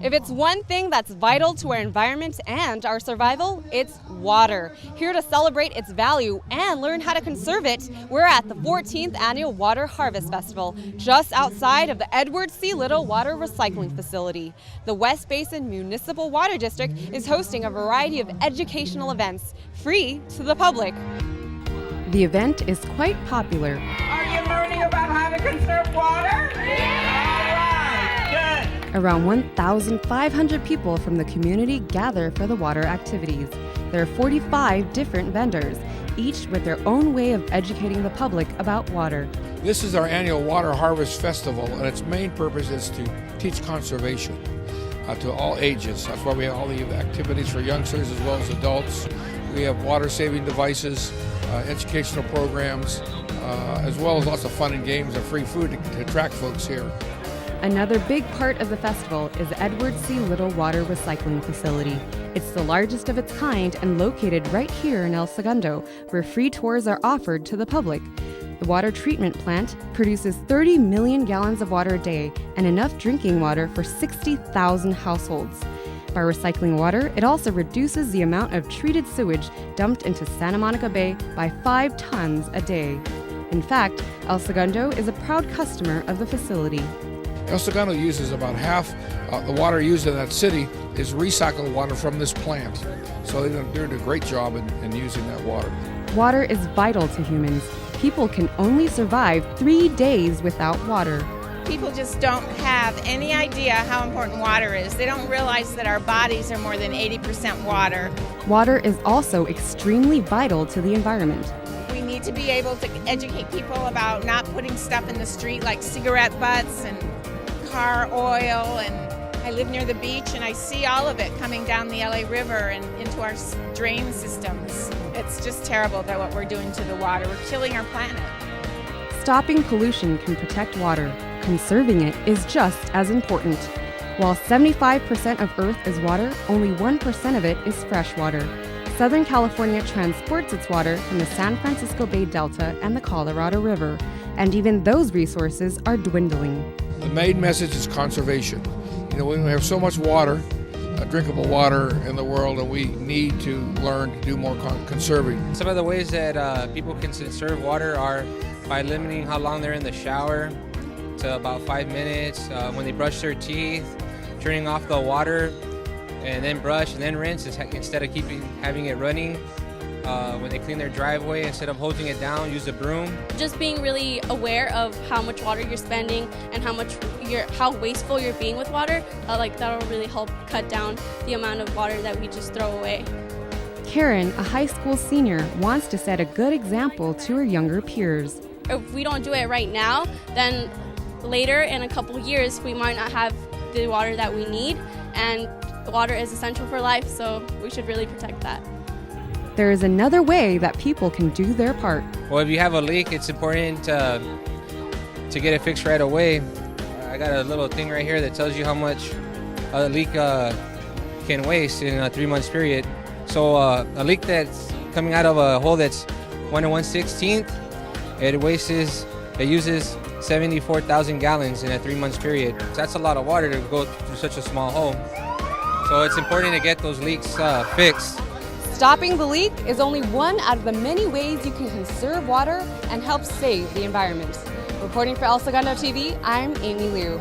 If it's one thing that's vital to our environment and our survival, it's water. Here to celebrate its value and learn how to conserve it, we're at the 14th Annual Water Harvest Festival, just outside of the Edward C. Little Water Recycling Facility. The West Basin Municipal Water District is hosting a variety of educational events, free to the public. The event is quite popular. Are you learning about how to conserve water? Yeah! All right, good. Around 1,500 people from the community gather for the water activities. There are 45 different vendors, each with their own way of educating the public about water. This is our annual Water Harvest Festival, and its main purpose is to teach conservation to all ages. That's why we have all the activities for youngsters as well as adults. We have water-saving devices, educational programs, as well as lots of fun and games and free food to attract folks here. Another big part of the festival is the Edward C. Little Water Recycling Facility. It's the largest of its kind and located right here in El Segundo, where free tours are offered to the public. The water treatment plant produces 30 million gallons of water a day and enough drinking water for 60,000 households. By recycling water, it also reduces the amount of treated sewage dumped into Santa Monica Bay by 5 tons a day. In fact, El Segundo is a proud customer of the facility. El Segundo uses about half the water used in that city is recycled water from this plant. So they're doing a great job in using that water. Water is vital to humans. People can only survive 3 days without water. People just don't have any idea how important water is. They don't realize that our bodies are more than 80% water. Water is also extremely vital to the environment. We need to be able to educate people about not putting stuff in the street like cigarette butts and car oil. And I live near the beach and I see all of it coming down the LA River and into our drain systems. It's just terrible that what we're doing to the water. We're killing our planet. Stopping pollution can protect water. Conserving it is just as important. While 75% of Earth is water, only 1% of it is fresh water. Southern California transports its water from the San Francisco Bay Delta and the Colorado River, and even those resources are dwindling. The main message is conservation. You know, we have so much water, drinkable water in the world, and we need to learn to do more conserving. Some of the ways that people can conserve water are by limiting how long they're in the shower to about 5 minutes. When they brush their teeth, turning off the water and then brush and then rinse instead of having it running. When they clean their driveway, instead of holding it down, use a broom. Just being really aware of how much water you're spending and how wasteful you're being with water, that'll really help cut down the amount of water that we just throw away. Karen, a high school senior, wants to set a good example to her younger peers. If we don't do it right now, then later in a couple years, we might not have the water that we need, and water is essential for life, so we should really protect that. There is another way that people can do their part. Well, if you have a leak, it's important to get it fixed right away. I got a little thing right here that tells you how much a leak can waste in a 3 month period. So a leak that's coming out of a hole that's 1 1/16, it uses 74,000 gallons in a 3 month period. So that's a lot of water to go through such a small hole. So it's important to get those leaks fixed. Stopping the leak is only one out of the many ways you can conserve water and help save the environment. Reporting for El Segundo TV, I'm Amy Liu.